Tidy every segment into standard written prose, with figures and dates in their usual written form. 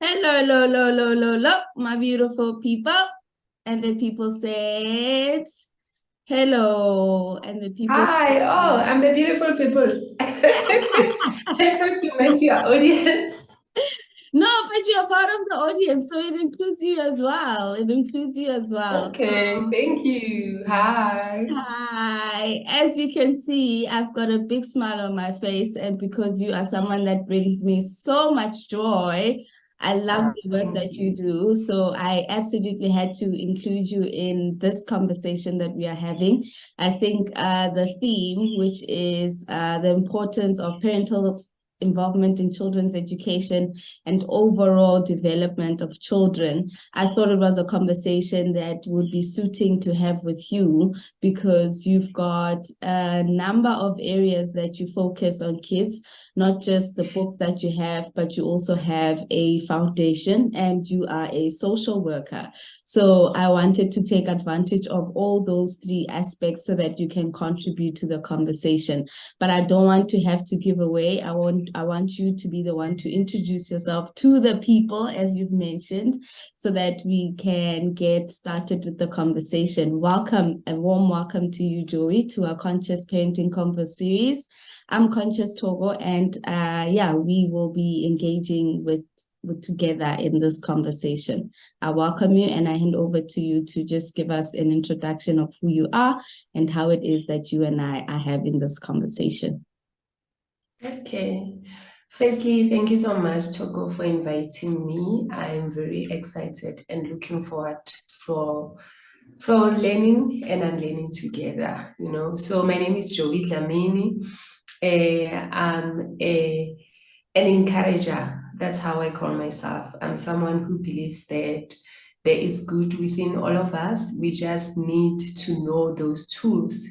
Hello, hello, hello, hello, hello, hello, my beautiful people. And the people said, hello. And the people Hi, oh, said, I'm the beautiful people. I thought you meant your audience. no, but you're part of the audience. So it includes you as well. It includes you as well. Okay, So, thank you. Hi. hi. As you can see, I've got a big smile on my face. And because you are someone that brings me so much joy, I love the work Thank that you you. do. So I absolutely had to include you in this conversation that we are having. I think the theme, which is the importance of parental involvement in children's education and overall development of children, I thought it was a conversation that would be suiting to have with you because you've got a number of areas that you focus on kids, not just the books that you have, but you also have a foundation and you are a social worker. So I wanted to take advantage of all those three aspects so that you can contribute to the conversation. But I don't want to have to give away. I want you to be the one to introduce yourself to the people, as you've mentioned, so that we can get started with the conversation. Welcome, a warm welcome to you, Joey, to our Conscious Parenting Convo series. I'm Conscious Thoko, and yeah, we will be engaging with together in this conversation. I welcome you and I hand over to you to just give us an introduction of who you are and how it is that you and I are having this conversation. Okay. Firstly, thank you so much, Thoko, for inviting me. I'm very excited and looking forward for for learning and unlearning together. So my name is Joey Dlamini. I'm an encourager. That's how I call myself. I'm someone who believes that there is good within all of us. We just need to know those tools.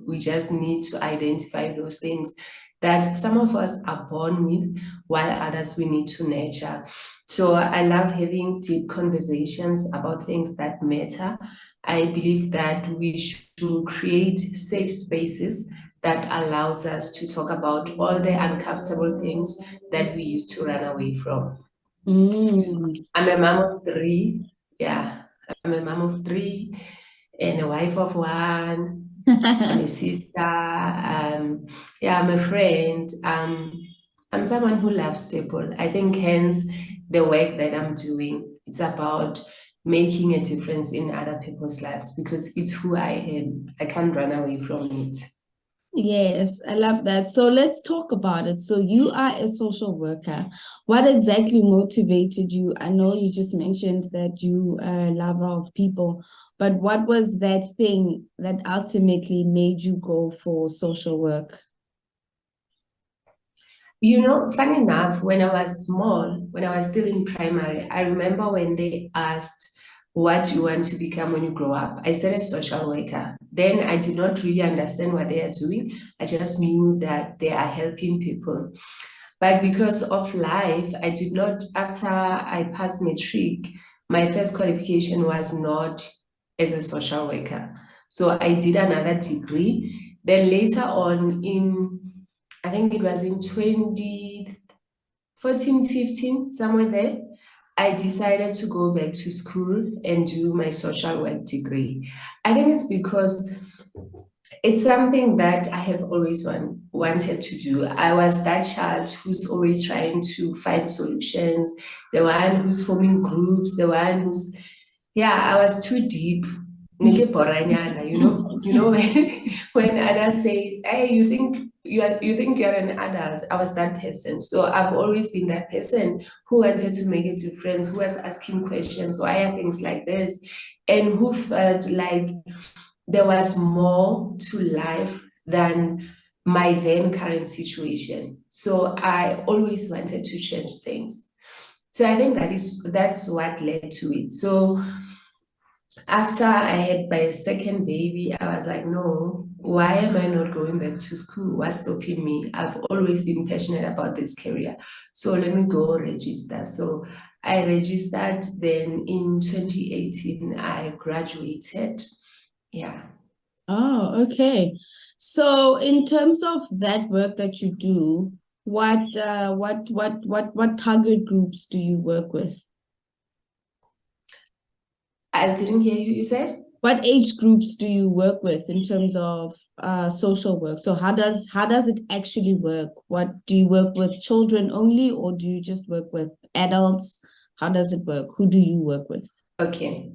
We just need to identify those things that some of us are born with, while others we need to nurture. So I love having deep conversations about things that matter. I believe that we should create safe spaces that allows us to talk about all the uncomfortable things that we used to run away from. Mm. I'm a mom of three. Yeah, I'm a mom of three and a wife of one. I'm a sister. Yeah, I'm a friend. I'm someone who loves people. I think hence the work that I'm doing, it's about making a difference in other people's lives because it's who I am. I can't run away from it. Yes, I love that. So let's talk about it. So you are a social worker. What exactly motivated you? I know you just mentioned that you are a lover of people, but what was that thing that ultimately made you go for social work? Funny enough, when I was small, when I was still in primary, I remember when they asked what you want to become when you grow up. I said a social worker. Then I did not really understand what they are doing. I just knew that they are helping people. But because of life, I did not, after I passed matric, my first qualification was not as a social worker. So I did another degree. Then later on I think it was in 2014, 15, somewhere there, I decided to go back to school and do my social work degree. I think it's because it's something that I have always wanted to do. I was that child who's always trying to find solutions, the one who's forming groups, the one who's, yeah, I was too deep. Neke poranyana, when adults say, "Hey, you think you're an adult," I was that person. So I've always been that person who wanted to make a difference, who was asking questions, why are things like this, and who felt like there was more to life than my then current situation. So I always wanted to change things. So I think that's what led to it. So after I had my second baby, I was like, no, why am I not going back to school? What's stopping me? I've always been passionate about this career. So let me go register. So I registered. Then in 2018, I graduated. Yeah. Oh, okay. So in terms of that work that you do, what target groups do you work with? I didn't hear you. You said? What age groups do you work with in terms of social work? So how does it actually work? What do you work with, children only, or do you just work with adults? How does it work? Who do you work with? Okay.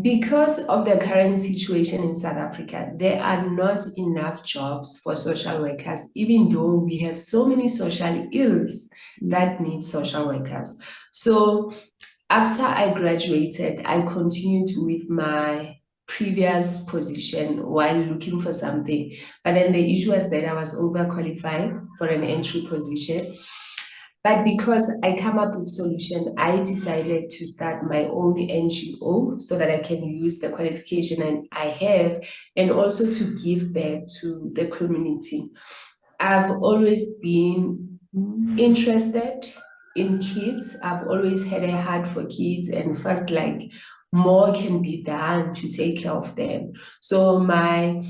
Because of the current situation in South Africa, there are not enough jobs for social workers, even though we have so many social ills that need social workers. So after I graduated, I continued with my previous position while looking for something. But then the issue was that I was overqualified for an entry position. But because I come up with solution, I decided to start my own NGO so that I can use the qualification I have and also to give back to the community. I've always been interested in kids. I've always had a heart for kids and felt like more can be done to take care of them. So my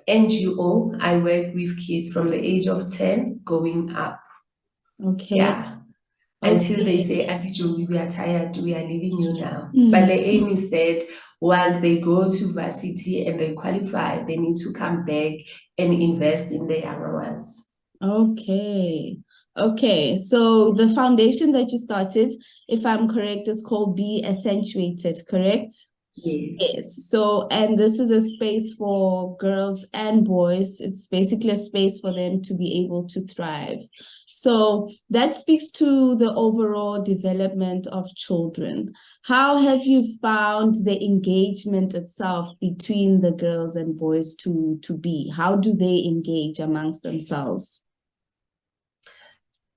NGO, I work with kids from the age of 10 going up. Okay. Yeah. Until they say, Auntie Joey, we are tired, we are leaving you now. But the aim is that once they go to varsity and they qualify, they need to come back and invest in the younger ones. Okay. Okay. So the foundation that you started, if I'm correct, is called Be Accentuated, correct? Yes. Yes. So, and this is a space for girls and boys. It's basically a space for them to be able to thrive. So that speaks to the overall development of children. How have you found the engagement itself between the girls and boys to be? How do they engage amongst themselves?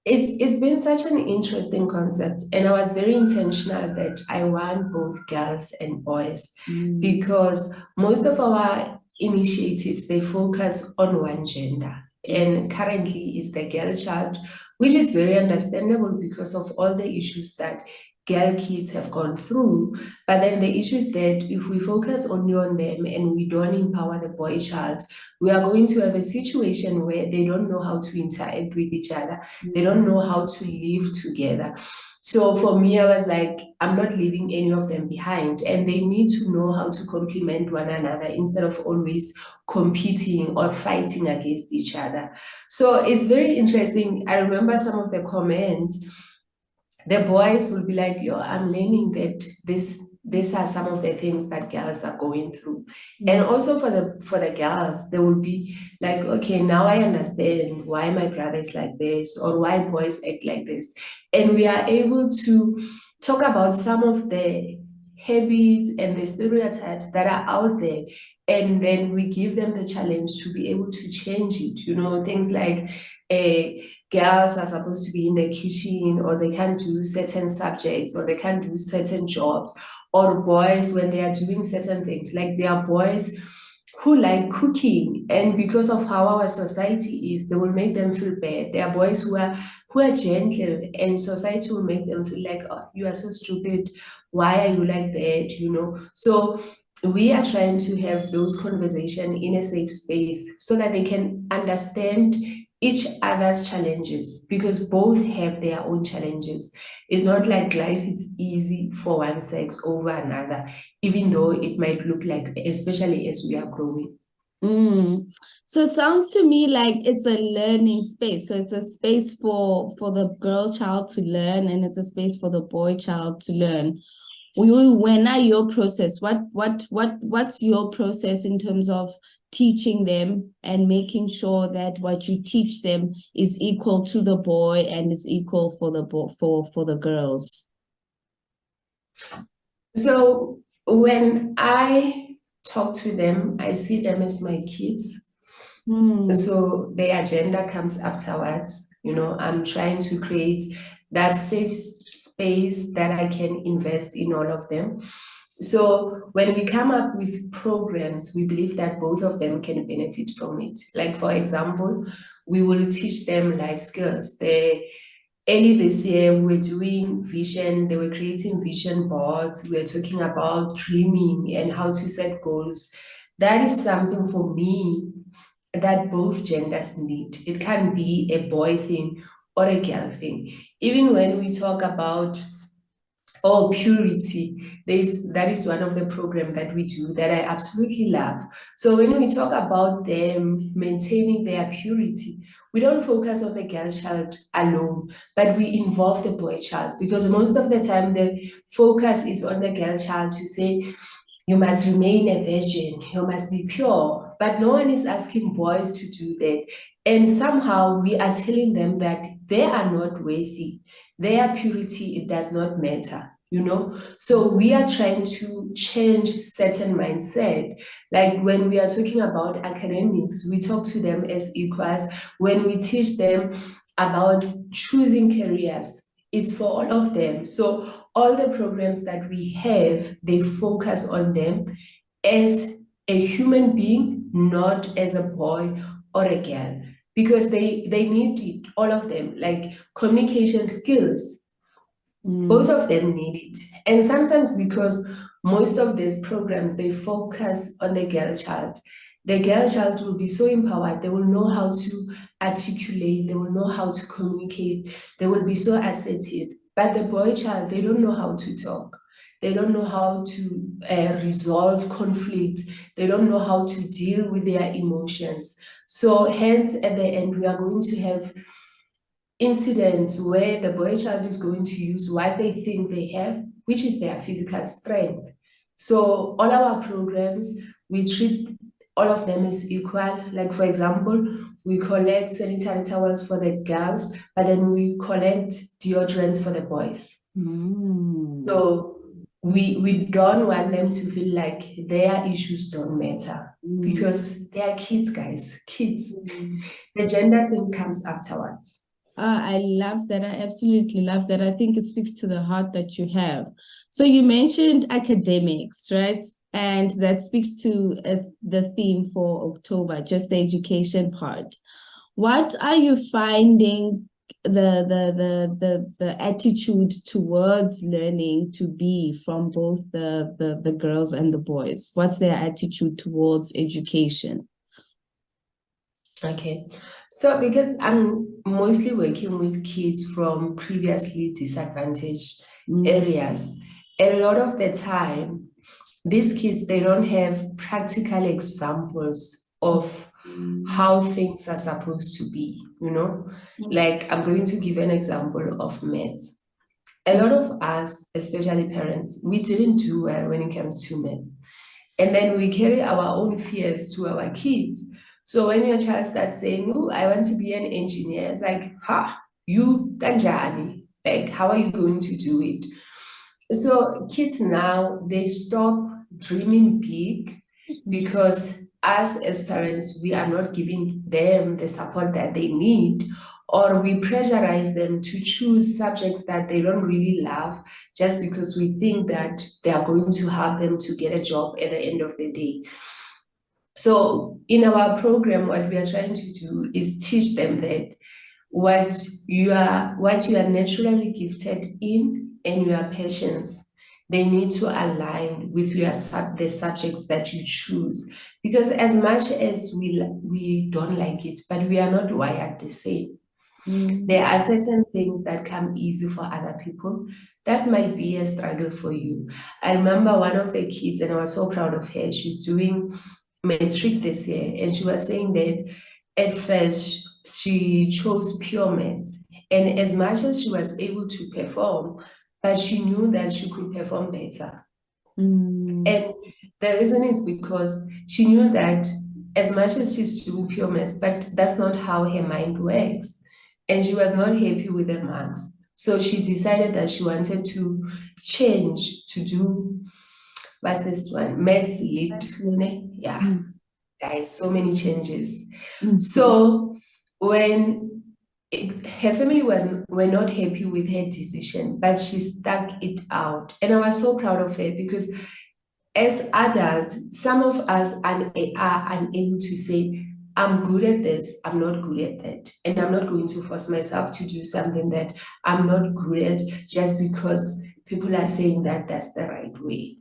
It's been such an interesting concept, and I was very intentional that I want both girls and boys because most of our initiatives they focus on one gender, and currently it's the girl child, which is very understandable because of all the issues that girl kids have gone through. But then the issue is that if we focus only on them and we don't empower the boy child, we are going to have a situation where they don't know how to interact with each other. They don't know how to live together. So for me, I was like, I'm not leaving any of them behind, and they need to know how to complement one another instead of always competing or fighting against each other. So it's very interesting. I remember some of the comments. The boys will be like, yo, I'm learning that these are some of the things that girls are going through. And also for the girls, they will be like, okay, now I understand why my brother is like this or why boys act like this. And we are able to talk about some of the habits and the stereotypes that are out there. And then we give them the challenge to be able to change it. You know, things like girls are supposed to be in the kitchen, or they can't do certain subjects, or they can't do certain jobs, or boys when they are doing certain things. Like there are boys who like cooking, and because of how our society is, they will make them feel bad. There are boys who are gentle, and society will make them feel like, oh, you are so stupid, why are you like that, you know? So we are trying to have those conversations in a safe space so that they can understand each other's challenges, because both have their own challenges. It's not like life is easy for one sex over another, even though it might look like, especially as we are growing. So it sounds to me like it's a learning space. So it's a space for the girl child to learn, and it's a space for the boy child to learn. When are your process? What's your process in terms of teaching them and making sure that what you teach them is equal to the boy and is equal for the girls? So when I talk to them, I see them as my kids. So their agenda comes afterwards. You know, I'm trying to create that safe space that I can invest in all of them. So when we come up with programs, we believe that both of them can benefit from it. Like, for example, we will teach them life skills. Early this year, we were doing vision, they were creating vision boards. We were talking about dreaming and how to set goals. That is something for me that both genders need. It can be a boy thing or a girl thing. Even when we talk about purity, that is one of the programs that we do that I absolutely love. So when we talk about them maintaining their purity, we don't focus on the girl child alone, but we involve the boy child, because most of the time the focus is on the girl child to say, you must remain a virgin, you must be pure. But no one is asking boys to do that. And somehow we are telling them that they are not worthy. Their purity, it does not matter, you know? So we are trying to change certain mindset. Like when we are talking about academics, we talk to them as equals. When we teach them about choosing careers, it's for all of them. So all the programs that we have, they focus on them as a human being, not as a boy or a girl, because they need it, all of them, like communication skills. Both of them need it. And sometimes, because most of these programs, they focus on the girl child, the girl child will be so empowered, they will know how to articulate, they will know how to communicate, they will be so assertive. But the boy child, they don't know how to talk. They don't know how to resolve conflict. They don't know how to deal with their emotions. So hence, at the end, we are going to have incidents where the boy child is going to use what they think they have, which is their physical strength. So all our programs, we treat all of them as equal. Like, for example, we collect sanitary towels for the girls, but then we collect deodorants for the boys. So we don't want them to feel like their issues don't matter, because they are kids, guys, kids. The gender thing comes afterwards. I love that. I absolutely love that. I think it speaks to the heart that you have. So you mentioned academics, right? And that speaks to the theme for October, just the education part. What are you finding the attitude towards learning to be from both the girls and the boys? What's their attitude towards education? Okay, so because I'm mostly working with kids from previously disadvantaged areas, a lot of the time, these kids, they don't have practical examples of how things are supposed to be, you know? Like, I'm going to give an example of maths. A lot of us, especially parents, we didn't do well when it comes to maths. And then we carry our own fears to our kids. So when your child starts saying, oh, I want to be an engineer, it's like, ha, you kanjani? Like, how are you going to do it? So kids now, they stop dreaming big, because us as parents, we are not giving them the support that they need, or we pressurize them to choose subjects that they don't really love, just because we think that they are going to help them to get a job at the end of the day. So in our program, what we are trying to do is teach them that what you are naturally gifted in and your passions, they need to align with the subjects that you choose. Because as much as we don't like it, but we are not wired the same. There are certain things that come easy for other people that might be a struggle for you. I remember one of the kids, and I was so proud of her. She's doing matric this year, and she was saying that at first she chose pure maths, and as much as she was able to perform, but she knew that she could perform better. And the reason is because she knew that as much as she's doing pure maths, but that's not how her mind works. And she was not happy with the marks. So she decided that she wanted to change to do, what's this one? Maths lit. Yeah. Guys, so many changes. So when her family were not happy with her decision, but she stuck it out. And I was so proud of her, because as adults, some of us are unable to say, I'm good at this, I'm not good at that. And I'm not going to force myself to do something that I'm not good at just because people are saying that that's the right way.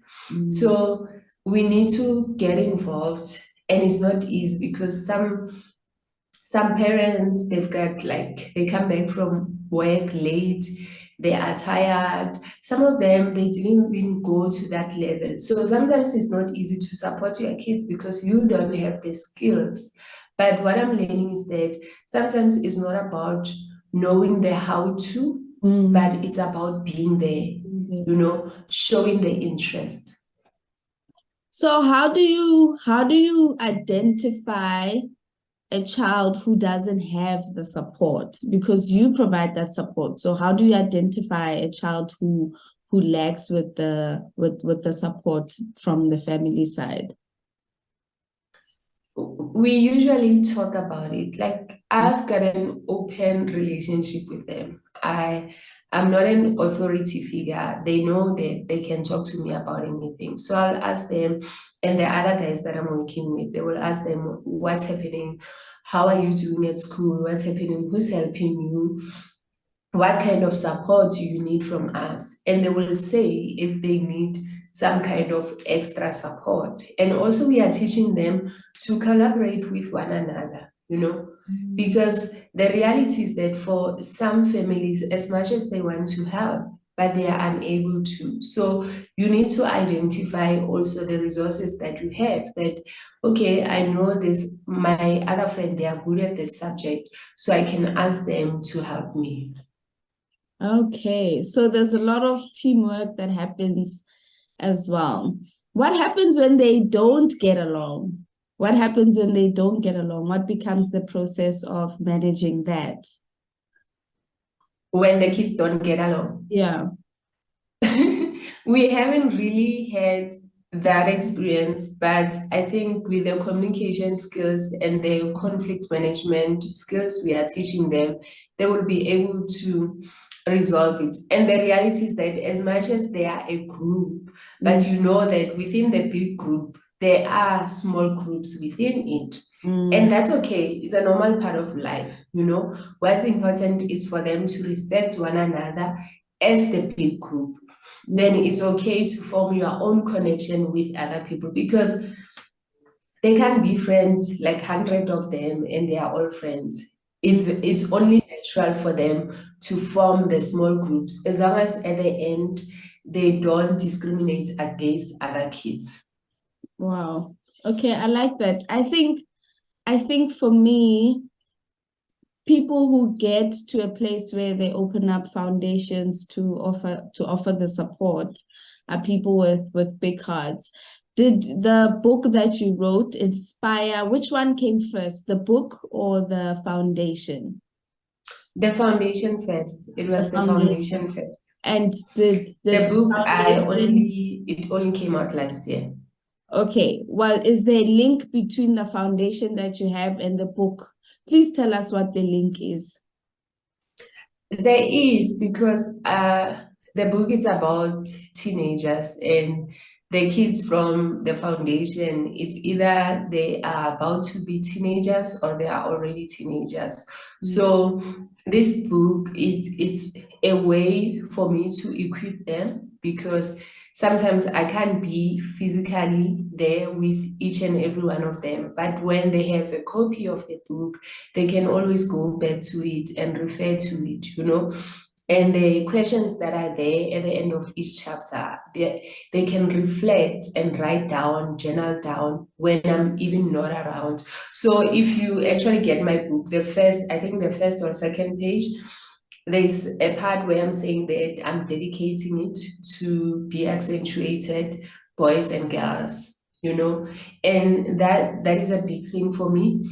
So we need to get involved And it's not easy because some parents, they've got like, they come back from work late, they are tired. Some of them, they didn't even go to that level. So sometimes it's not easy to support your kids because you don't have the skills. But what I'm learning is that sometimes it's not about knowing the how to, but it's about being there, you know, showing the interest. So how do you identify a child who doesn't have the support? Because you provide that support. So how do you identify a child who lacks with the support from the family side? We usually talk about it. Like I've got an open relationship with them. I'm not an authority figure. They know that they can talk to me about anything. So I'll ask them, and the other guys that I'm working with, they will ask them, what's happening? How are you doing at school? What's happening? Who's helping you? What kind of support do you need from us? And they will say if they need some kind of extra support. And also we are teaching them to collaborate with one another, you know, because the reality is that for some families, as much as they want to help, but they are unable to. So you need to identify also the resources that you have that, okay, I know this, my other friend, they are good at this subject, so I can ask them to help me. Okay, so there's a lot of teamwork that happens as well. What happens when they don't get along? What happens when they don't get along? What becomes the process of managing that? When the kids don't get along. Yeah. We haven't really had that experience, but I think with the communication skills and the conflict management skills we are teaching them, they will be able to resolve it. And the reality is that as much as they are a group, but you know that within the big group, there are small groups within it. And that's okay. It's a normal part of life, you know. What's important is for them to respect one another as the big group. Then it's okay to form your own connection with other people because they can be friends, like 100 of them, and they are all friends. It's only natural for them to form the small groups as long as at the end they don't discriminate against other kids. Wow. Okay, I like that. I think for me, people who get to a place where they open up foundations to offer the support are people with big hearts. Did the book that you wrote inspire? Which one came first, the book or the foundation? The foundation first. It was the foundation first. And did The book foundation... it only came out last year. Okay, well, is there a link between the foundation that you have and the book? Please tell us what the link is. There is, because the book is about teenagers, and the kids from the foundation, it's either they are about to be teenagers or they are already teenagers. So this book, it's a way for me to equip them, because sometimes I can't be physically there with each and every one of them. But when they have a copy of the book, they can always go back to it and refer to it, you know. And the questions that are there at the end of each chapter, they can reflect and write down, journal down when I'm even not around. So if you actually get my book, I think the first or second page, there's a part where I'm saying that I'm dedicating it to be accentuated boys and girls, you know, and that is a big thing for me,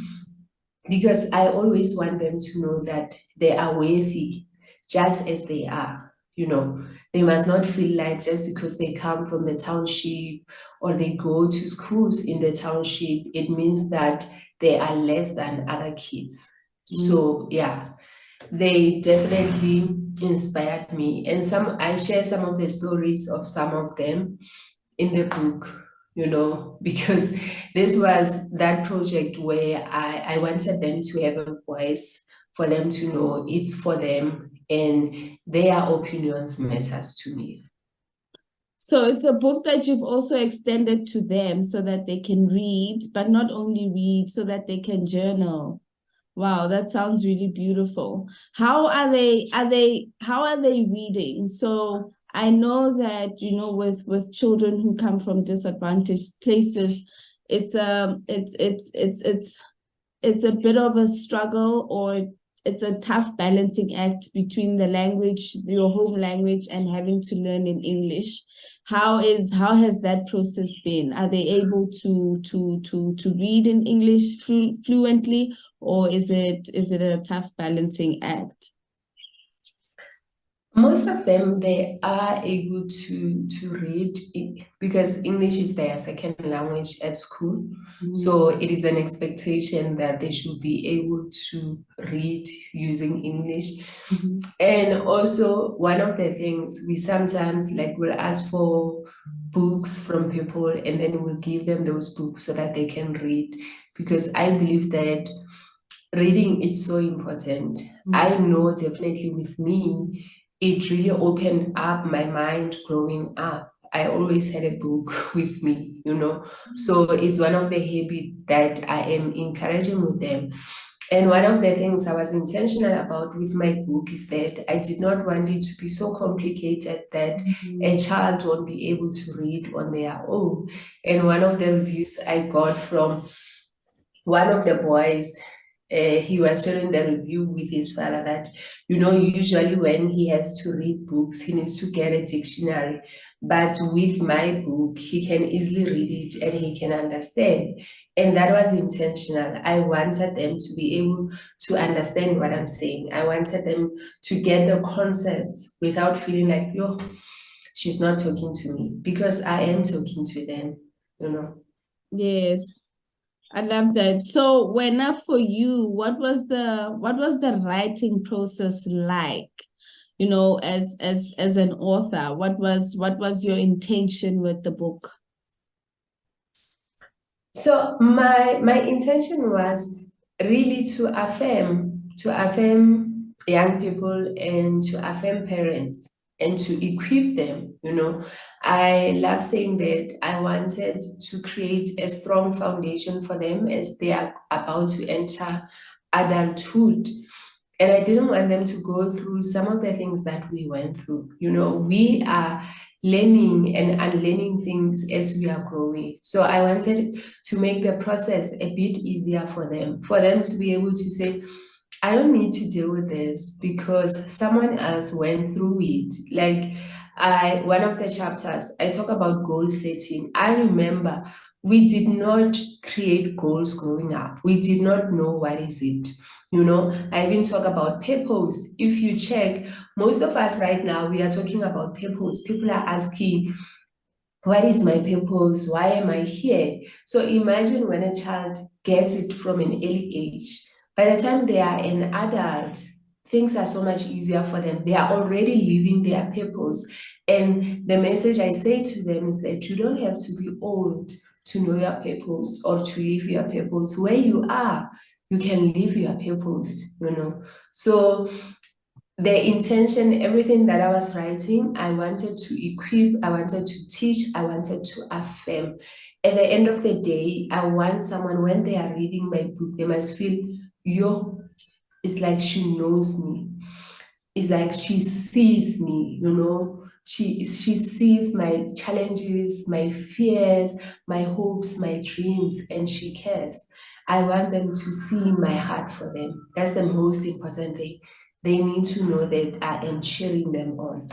because I always want them to know that they are worthy just as they are. You know, they must not feel like just because they come from the township or they go to schools in the township, it means that they are less than other kids. So yeah, they definitely inspired me. And I share some of the stories of some of them in the book, you know, because this was that project where I wanted them to have a voice, for them to know it's for them and their opinions matters to me. So it's a book that you've also extended to them so that they can read, but not only read, so that they can journal. Wow, that sounds really beautiful. How are they reading? So I know that, with children who come from disadvantaged places, it's a bit of a struggle, or it's a tough balancing act between the language, your home language, and having to learn in English. How has that process been? Are they able to read in English fluently, or is it a tough balancing act? Most of them, they are able to read because English is their second language at school. So it is an expectation that they should be able to read using English. And also, one of the things we sometimes will ask for books from people, and then we'll give them those books so that they can read, because I believe that reading is so important. I know definitely with me, it really opened up my mind growing up. I always had a book with me, So it's one of the habits that I am encouraging with them. And one of the things I was intentional about with my book is that I did not want it to be so complicated that a child won't be able to read on their own. And one of the reviews I got from one of the boys, he was sharing the review with his father that, usually when he has to read books, he needs to get a dictionary. But with my book, he can easily read it and he can understand. And that was intentional. I wanted them to be able to understand what I'm saying. I wanted them to get the concepts without feeling like, yo, she's not talking to me, because I am talking to them. Yes. I love that. So when for you, what was the writing process like? As an author, what was your intention with the book? So my intention was really to affirm young people and to affirm parents and to equip them. I love saying that I wanted to create a strong foundation for them as they are about to enter adulthood. And I didn't want them to go through some of the things that we went through. We are learning and unlearning things as we are growing. So I wanted to make the process a bit easier for them to be able to say, I don't need to deal with this because someone else went through it. Like one of the chapters, I talk about goal setting. I remember we did not create goals growing up. We did not know what is it. I even talk about purpose. If you check, most of us right now, we are talking about purpose. People are asking, what is my purpose? Why am I here? So imagine when a child gets it from an early age. By the time they are an adult, things are so much easier for them. They are already living their purpose. And the message I say to them is that you don't have to be old to know your purpose or to live your purpose. Where you are, you can live your purpose. So the intention, everything that I was writing, I wanted to equip, I wanted to teach, I wanted to affirm. At the end of the day, I want someone, when they are reading my book, they must feel, yo, it's like she knows me. It's like she sees me. She sees my challenges, my fears, my hopes, my dreams, and she cares. I want them to see my heart for them. That's the most important thing. They need to know that I am cheering them on.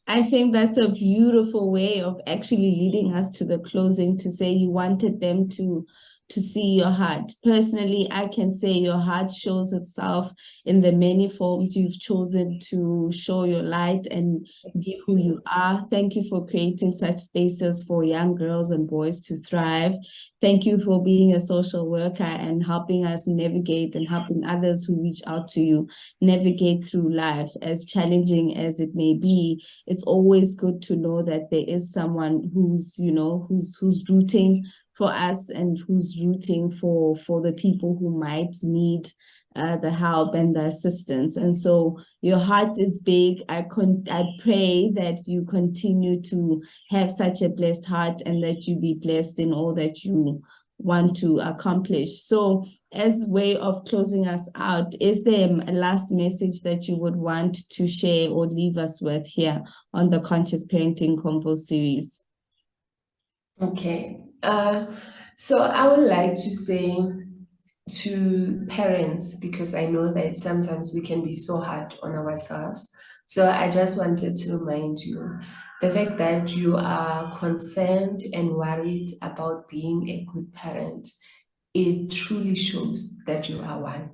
I think that's a beautiful way of actually leading us to the closing, to say you wanted them to see your heart. Personally, I can say your heart shows itself in the many forms you've chosen to show your light and be who you are. Thank you for creating such spaces for young girls and boys to thrive. Thank you for being a social worker and helping us navigate and helping others who reach out to you navigate through life, as challenging as it may be. It's always good to know that there is someone who's rooting for us and who's rooting for the people who might need the help and the assistance. And so your heart is big. I pray that you continue to have such a blessed heart and that you be blessed in all that you want to accomplish. So as way of closing us out, is there a last message that you would want to share or leave us with here on the Conscious Parenting Convo series? Okay. So I would like to say to parents, because I know that sometimes we can be so hard on ourselves. So I just wanted to remind you the fact that you are concerned and worried about being a good parent, it truly shows that you are one.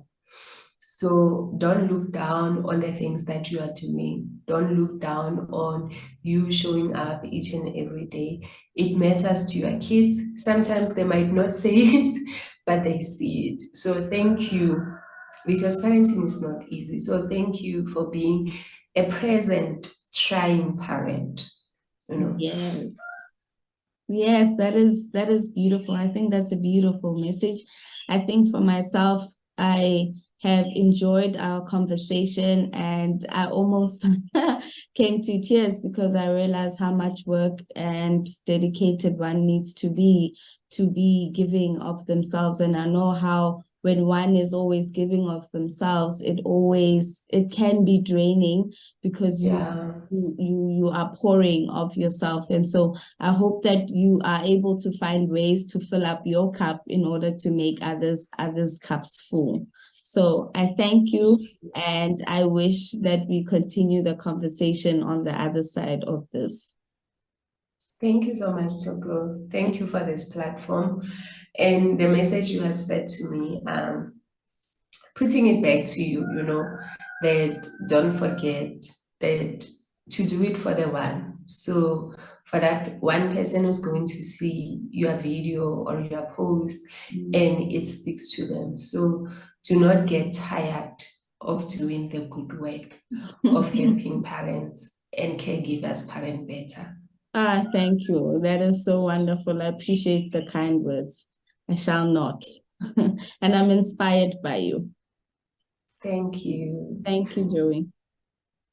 So don't look down on the things that you are doing. Don't look down on you showing up each and every day. It matters to your kids. Sometimes they might not say it, but they see it. So thank you, because parenting is not easy. So thank you for being a present, trying parent. Yes. Yes, that is beautiful. I think that's a beautiful message. I think for myself, I have enjoyed our conversation, and I almost came to tears because I realized how much work and dedicated one needs to be giving of themselves. And I know how when one is always giving of themselves, it can be draining because you are pouring of yourself. And so I hope that you are able to find ways to fill up your cup in order to make others' cups full. So I thank you, and I wish that we continue the conversation on the other side of this. Thank you so much, Thoko. Thank you for this platform and the message you have said to me. Putting it back to you, that don't forget that to do it for the one. So for that one person who's going to see your video or your post and it speaks to them. So do not get tired of doing the good work of helping parents and caregivers parent better. Thank you. That is so wonderful. I appreciate the kind words. I shall not. And I'm inspired by you. Thank you. Thank you, Joey.